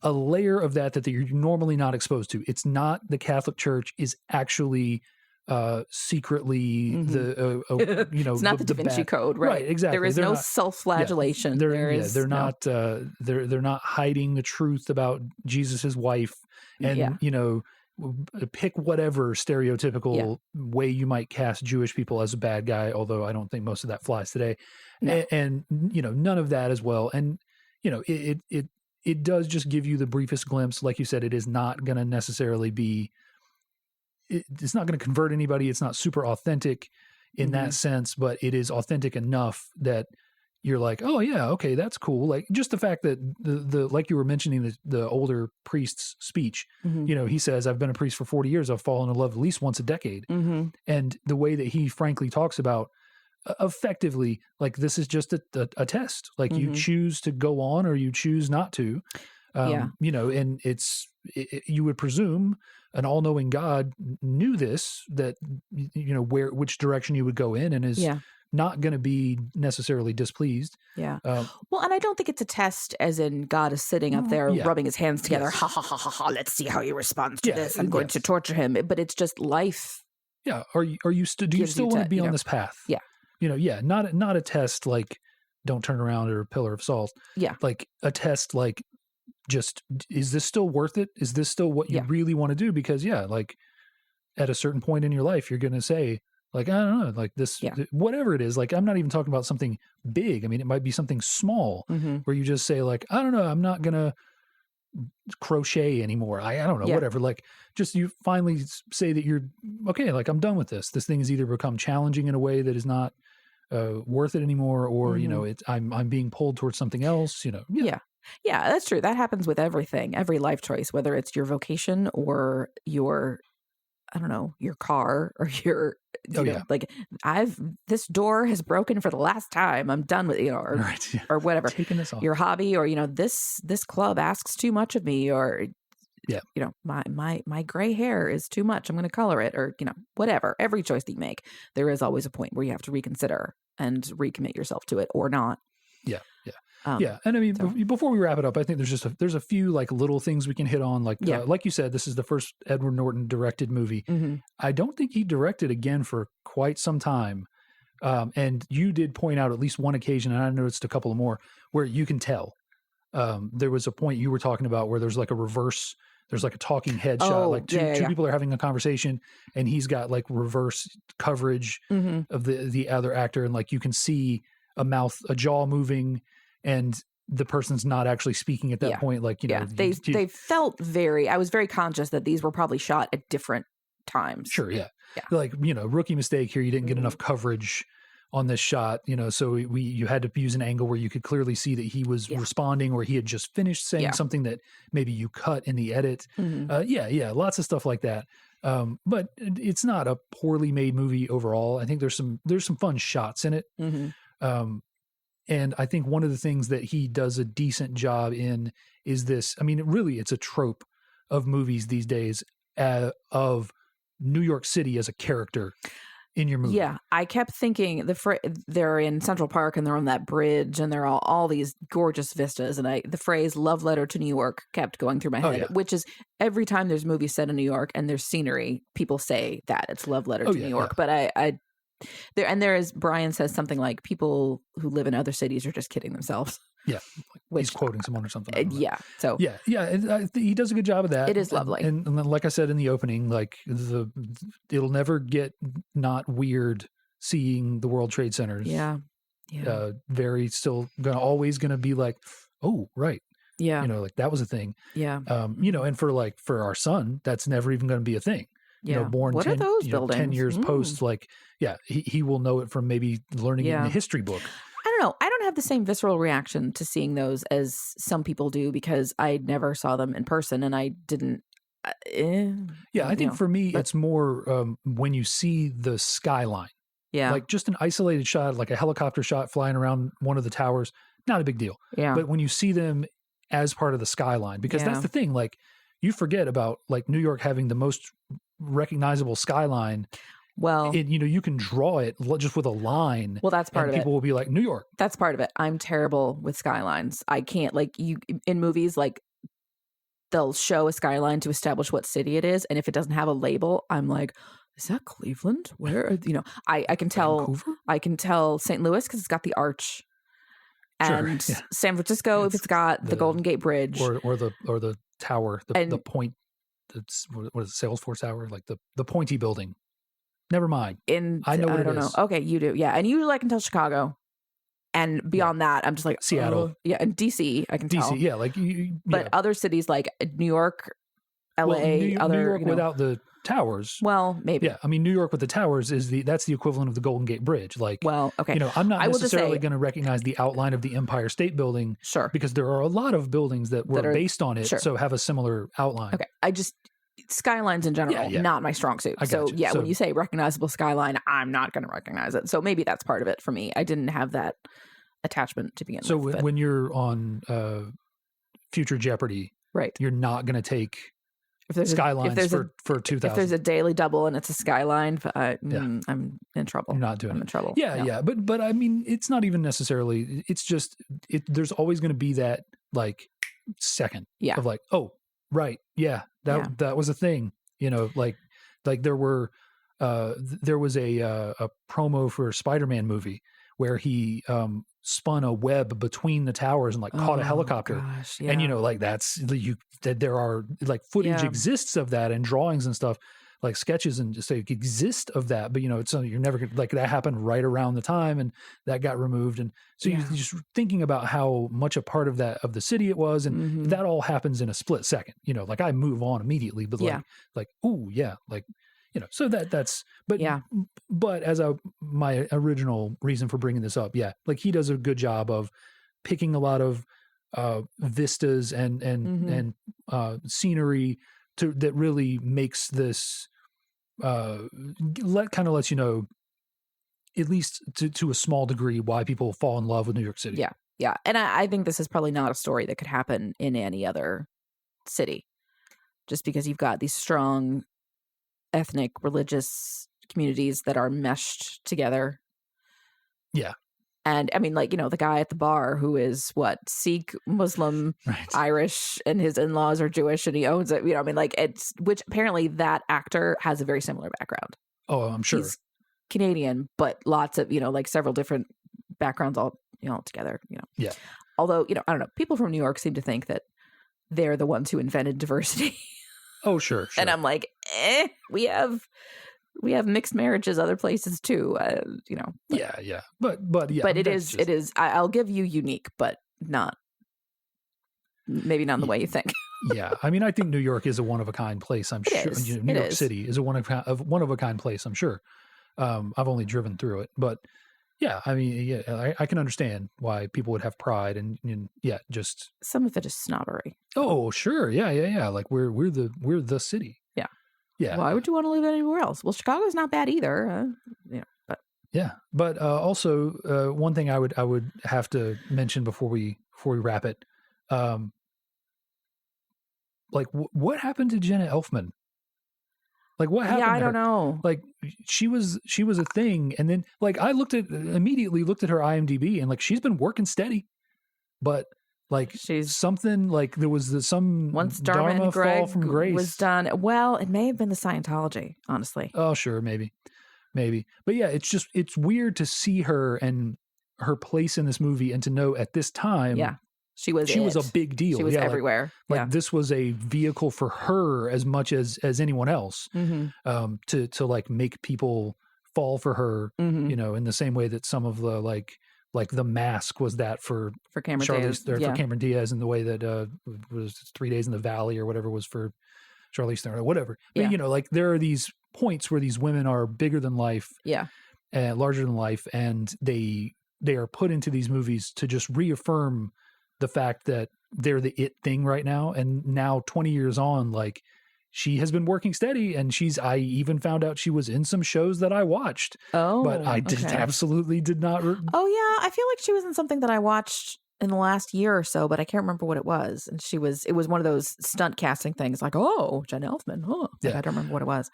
a layer of that you're normally not exposed to. It's not the Catholic Church is actually secretly it's not the Da Vinci Code, right? Exactly. There is no self-flagellation. They're not hiding the truth about Jesus's wife, and pick whatever stereotypical way you might cast Jewish people as a bad guy, although I don't think most of that flies today. No. And none of that as well. And it does just give you the briefest glimpse. Like you said, it is not going to necessarily be, it's not going to convert anybody. It's not super authentic in that sense, but it is authentic enough that you're like, oh yeah, okay, that's cool. Like just the fact that the like you were mentioning the older priest's speech, he says, I've been a priest for 40 years. I've fallen in love at least once a decade. And the way that he frankly talks about effectively, like this is just a test. Like you choose to go on or you choose not to, and you would presume an all-knowing God knew this, that, which direction you would go in, and is not going to be necessarily displeased. Yeah. Well, and I don't think it's a test as in God is sitting up there rubbing his hands together. Yes. Ha, ha, ha, ha, ha. Let's see how he responds to this. I'm going to torture him. But it's just life. Yeah. Do you still want to be on this path? Yeah. Not a test like don't turn around or a pillar of salt. Yeah. Like a test like just, is this still worth it? Is this still what you really want to do? Because like at a certain point in your life, you're going to say, like, I don't know, like this, whatever it is, like, I'm not even talking about something big. I mean, it might be something small where you just say like, I don't know, I'm not going to crochet anymore. I don't know, whatever. Like just, you finally say that you're okay. Like, I'm done with this. This thing has either become challenging in a way that is not worth it anymore, or, I'm being pulled towards something else, Yeah, that's true. That happens with everything, every life choice, whether it's your vocation or your, I don't know, your car or your, like this door has broken for the last time. I'm done with, or whatever. Taking this off. Your hobby, or, this club asks too much of me, or, my gray hair is too much. I'm going to color it, or, whatever. Every choice that you make, there is always a point where you have to reconsider and recommit yourself to it or not. Yeah. And I mean, before we wrap it up, I think there's a few like little things we can hit on. Like, like you said, this is the first Edward Norton directed movie. I don't think he directed again for quite some time. And you did point out at least one occasion, and I noticed a couple of more, where you can tell. There was a point you were talking about where there's like there's like a talking head shot, like two people are having a conversation, and he's got like reverse coverage of the other actor, and like you can see a jaw moving, and the person's not actually speaking at that point. Like, they felt I was very conscious that these were probably shot at different times. Sure. Yeah. Like, rookie mistake here. You didn't get enough coverage on this shot, so you had to use an angle where you could clearly see that he was responding, or he had just finished saying something that maybe you cut in the edit. Lots of stuff like that. But it's not a poorly made movie overall. I think there's some fun shots in it. And I think one of the things that he does a decent job in is this. I mean, it's a trope of movies these days of New York City as a character in your movie. Yeah, I kept thinking they're in Central Park and they're on that bridge and they're all these gorgeous vistas, and the phrase "love letter to New York" kept going through my head, which is every time there's movies set in New York and there's scenery, people say that it's love letter to New York. But there is, Brian says something like, people who live in other cities are just kidding themselves. Yeah. He's quoting someone or something. So he does a good job of that. It is lovely. And then, like I said in the opening, like it'll never get not weird seeing the World Trade Centers. Yeah. Very still always gonna be like, oh, right. Yeah. You know, like that was a thing. Yeah. You know, and for our son, that's never even going to be a thing. Yeah. You know, born what 10, are those you know, buildings? 10 years post, like, yeah, he will know it from maybe learning it in a history book. I don't know. I don't have the same visceral reaction to seeing those as some people do because I never saw them in person and I didn't. Yeah, I think for me, it's more when you see the skyline. Yeah. Like just an isolated shot, like a helicopter shot flying around one of the towers, not a big deal. Yeah. But when you see them as part of the skyline, because that's the thing, like you forget about like New York having the most recognizable skyline. Well, you know, you can draw it just with a line. Well, that's part of it. People will be like, New York. That's part of it. I'm terrible with skylines. I can't, like, you in movies, like they'll show a skyline to establish what city it is, and if it doesn't have a label, I'm like, is that Cleveland? Where, you know, I can tell. Vancouver? I can tell St. Louis because it's got the arch, and San Francisco if it's got the Golden Gate Bridge or the tower, the point. That's what is it, Salesforce Tower, like the pointy building. Never mind. I know what it is. Okay, you do, yeah. And usually I can tell Chicago, and beyond that, I'm just like Seattle, yeah, and DC. I can tell DC, yeah, like but other cities like New York, LA, New York you know, without the towers. Well, maybe. Yeah, I mean, New York with the towers that's the equivalent of the Golden Gate Bridge. Like, well, okay, you know, I'm not necessarily going to recognize the outline of the Empire State Building, sure, because there are a lot of buildings that were based on it, so have a similar outline. Okay, skylines in general, not my strong suit. So when you say recognizable skyline, I'm not going to recognize it. So maybe that's part of it for me. I didn't have that attachment to begin with. So when you're on Future Jeopardy, right, you're not going to take skylines for 2000. If there's a daily double and it's a skyline, I'm in trouble. You're not doing it. I'm in trouble. Yeah. But I mean, it's not even necessarily. It's just there's always going to be that like second of like, oh, right, that was a thing. You know, like there was a promo for a Spider-Man movie where he spun a web between the towers and like caught a helicopter. Gosh, yeah. And you know, like there are like footage exists of that and drawings and stuff, like sketches and just exist of that. But you know, it's you're never gonna, like that happened right around the time and that got removed. And so you're just thinking about how much a part of the city it was, and that all happens in a split second. You know, like I move on immediately, but like ooh yeah, like. You know, so that's, but as my original reason for bringing this up, like he does a good job of picking a lot of vistas and scenery that really makes this lets you know, at least to a small degree, why people fall in love with New York City. Yeah, and I think this is probably not a story that could happen in any other city, just because you've got these strong ethnic, religious communities that are meshed together. Yeah. And I mean, like, you know, the guy at the bar who is Sikh, Muslim, Irish, and his in-laws are Jewish and he owns it. You know, I mean, like which apparently that actor has a very similar background. Oh, I'm sure. He's Canadian, but lots of, you know, like several different backgrounds all together, you know. Yeah. Although, you know, I don't know, people from New York seem to think that they're the ones who invented diversity. Oh, sure. And I'm like, we have mixed marriages other places too, you know. But it is. I'll give you unique, but maybe not in the way you think. Yeah, I mean, I think New York is a one of a kind place. I'm sure. You know, New York City is a one of a kind place. I'm sure. I've only driven through it, but yeah, I mean, I can understand why people would have pride and just some of it is snobbery. Oh, sure, yeah. Like we're the city. Yeah. Why would you want to live anywhere else? Well, Chicago's not bad either. But also one thing I would have to mention before we wrap it, like what happened to Jenna Elfman? Like what happened? Yeah, I don't know. Like she was a thing, and then like I immediately looked at her IMDb, and like she's been working steady, but like she's something like there was some once Dharma and Greg fall from grace was done. Well, it may have been the Scientology, honestly. Oh, sure, maybe, but yeah, it's weird to see her and her place in this movie, and to know at this time, she was a big deal. She was everywhere. Like this was a vehicle for her as much as anyone else, to like make people fall for her, Mhm. you know, in the same way that some of the like The Mask was that for Cameron Charlize, Diaz. for Cameron Diaz, in the way that was 3 Days in the Valley or whatever was for Charlize Theron or whatever. But, Yeah. you know, like there are these points where these women are bigger than life, Yeah. larger than life, and they are put into these movies to just reaffirm the fact that they're the it thing right now. And now 20 years on, like, she has been working steady, and I even found out she was in some shows that I watched. Oh, but I absolutely did not. Oh yeah, I feel like she was in something that I watched in the last year or so, but I can't remember what it was. And it was one of those stunt casting things, like, oh, Jen Elfman. Huh. Like, I don't remember what it was.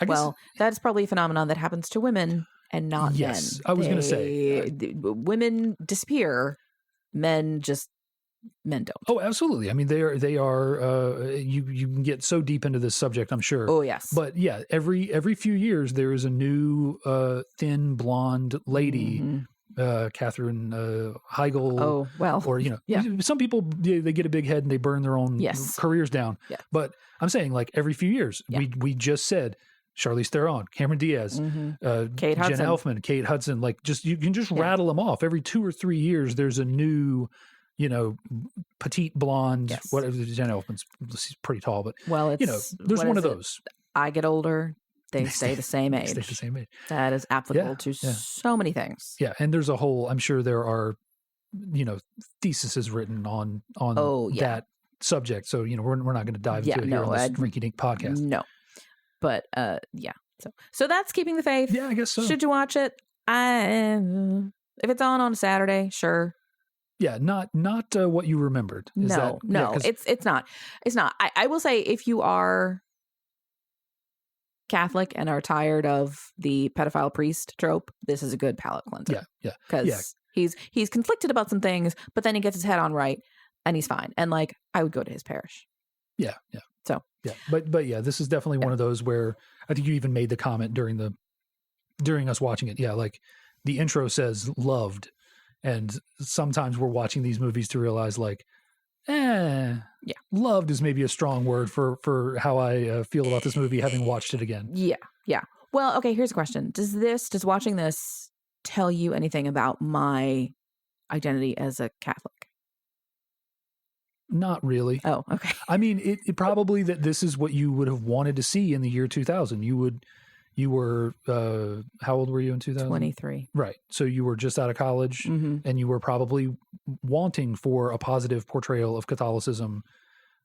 Well, that's probably a phenomenon that happens to women and not men. Yes, I was going to say. Women disappear, men don't. Oh, absolutely. I mean, they are. You can get so deep into this subject, I'm sure. Oh yes. But yeah, every few years there is a new thin blonde lady, Katherine Heigl. Oh well. Or some people they get a big head and they burn their own careers down. Yeah. But I'm saying, like, every few years, we just said Charlize Theron, Cameron Diaz, Kate Hudson. Jen Elfman, Kate Hudson. Like, you can just rattle them off. Every 2 or 3 years, there's a new, petite blonde. Yes. Whatever. Jen Elfman's she's pretty tall, but there's one of those. I get older, they stay the same age. They stay the same age. That is applicable to so many things. Yeah, and there's a whole. I'm sure there are, theses written on that subject. So we're not going to dive into it here on this Rinky Dink podcast. No, but So that's Keeping the Faith. Yeah, I guess so. Should you watch it? If it's on a Saturday, sure. Yeah, not what you remembered. It's not. It's not. I will say, if you are Catholic and are tired of the pedophile priest trope, this is a good palate cleanser. Yeah. Because he's conflicted about some things, but then he gets his head on right and he's fine. And like, I would go to his parish. Yeah. So yeah, but yeah, this is definitely one of those where I think you even made the comment during us watching it. Yeah, like the intro says loved. And sometimes we're watching these movies to realize, like, loved is maybe a strong word for how I feel about this movie, having watched it again. Yeah. Well, okay, here's a question. Does watching this tell you anything about my identity as a Catholic? Not really. Oh, okay. I mean, it probably that this is what you would have wanted to see in the year 2000. You were, how old were you in 2000? 23. Right. So you were just out of college, and you were probably wanting for a positive portrayal of Catholicism.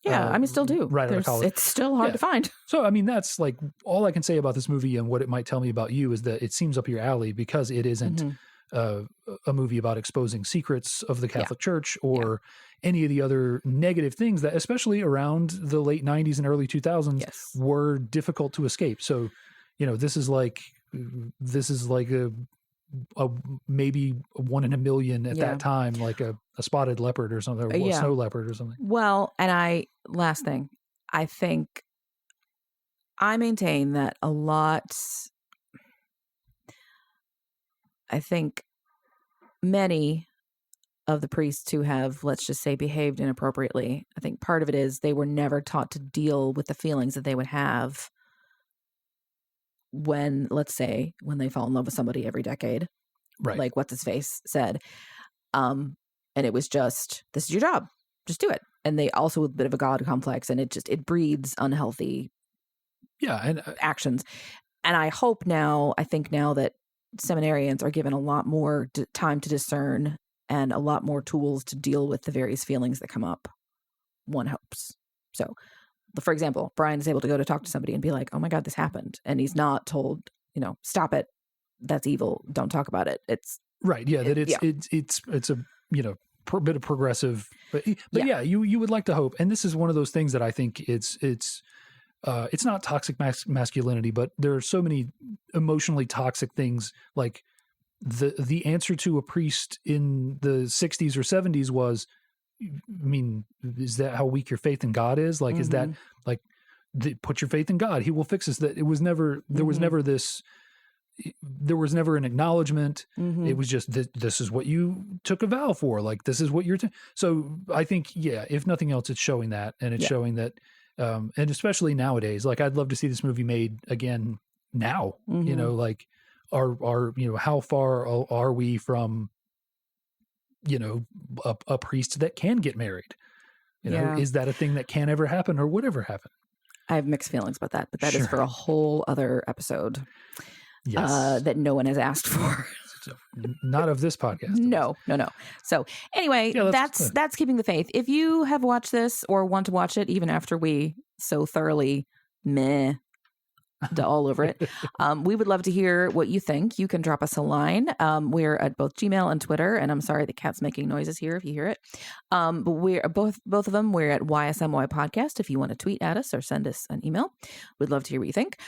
Yeah, I mean, still do. Right out of college. It's still hard to find. So, I mean, that's like all I can say about this movie, and what it might tell me about you is that it seems up your alley because it isn't a movie about exposing secrets of the Catholic Church or any of the other negative things that, especially around the late 90s and early 2000s, were difficult to escape. So, this is like a maybe 1 in a million at that time, like a spotted leopard or something, or a snow leopard or something. Well, and last thing, I maintain that I think many of the priests who have, let's just say, behaved inappropriately, I think part of it is they were never taught to deal with the feelings that they would have when they fall in love with somebody every decade, right? Like what's his face said, and it was just, this is your job, just do it. And they also with a bit of a God complex, and it breeds unhealthy, actions. And I think now that seminarians are given a lot more time to discern and a lot more tools to deal with the various feelings that come up, one hopes. So, for example, Brian is able to go to talk to somebody and be like, oh my God, this happened. And he's not told, stop it. That's evil. Don't talk about it. It's right. Yeah. That it's a, bit of progressive, but you would like to hope. And this is one of those things that I think it's not toxic masculinity, but there are so many emotionally toxic things. Like the answer to a priest in the 60s or 70s was, I mean, is that how weak your faith in God is? Like, is that like, put your faith in God, he will fix this. That it was never, there was never an acknowledgement. It was just, this is what you took a vow for. Like, this is what you're, so I think, if nothing else, it's showing that, and it's showing that, and especially nowadays, like, I'd love to see this movie made again now, like are how far are we from a priest that can get married? Is that a thing that can ever happen, or would ever happen? I have mixed feelings about that, but that is Sure. for a whole other episode. Yes. That no one has asked for. Not of this podcast. No. So anyway, that's Keeping the Faith. If you have watched this or want to watch it, even after we so thoroughly all over it, we would love to hear what you think. You can drop us a line. We're at both Gmail and Twitter, and I'm sorry the cat's making noises here if you hear it. But we're both of them. We're at YSMY Podcast if you want to tweet at us or send us an email. We'd love to hear what you think.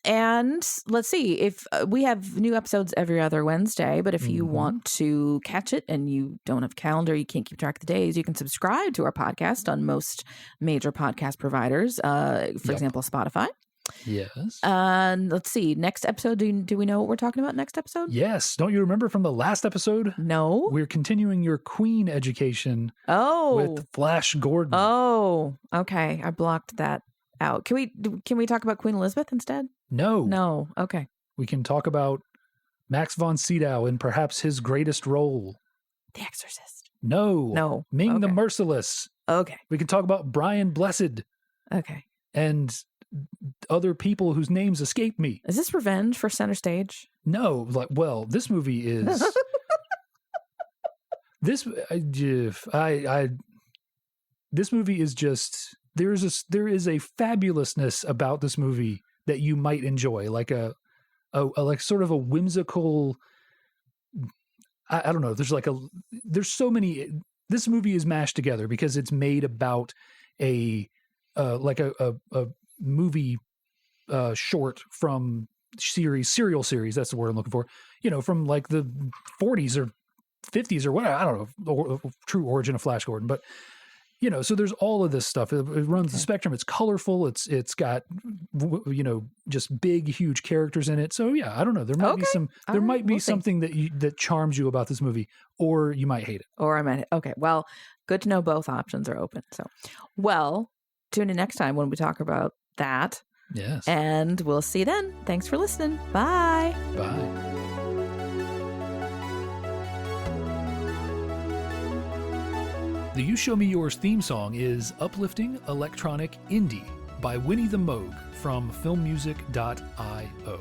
And let's see, if we have new episodes every other Wednesday, but if you want to catch it and you don't have a calendar, you can't keep track of the days, you can subscribe to our podcast on most major podcast providers, for example, Spotify. Yes. And let's see, next episode, do we know what we're talking about next episode? Yes. Don't you remember from the last episode? No. We're continuing your Queen education with Flash Gordon. Oh, okay. I blocked that out. Can we talk about Queen Elizabeth instead? No. Okay. We can talk about Max von Sydow in perhaps his greatest role. The Exorcist. No. Ming the Merciless. Okay. We can talk about Brian Blessed. Okay. And other people whose names escape me. Is this revenge for Center Stage? No. This movie is this movie is just there is a fabulousn's about this movie that you might enjoy, like a like sort of a whimsical. I don't know. There's so many. This movie is mashed together because it's made about a movie short from serial series. That's the word I'm looking for. From like the 40s or 50s or whatever. I don't know true origin of Flash Gordon, but. So there's all of this stuff. It runs the spectrum. It's colorful. It's got, just big, huge characters in it. So yeah, I don't know. There might be something that charms you about this movie, or you might hate it. Or I might. Okay. Well, good to know both options are open. So, tune in next time when we talk about that. Yes. And we'll see you then. Thanks for listening. Bye. Bye. The You Show Me Yours theme song is Uplifting Electronic Indie by Winnie the Moog from filmmusic.io.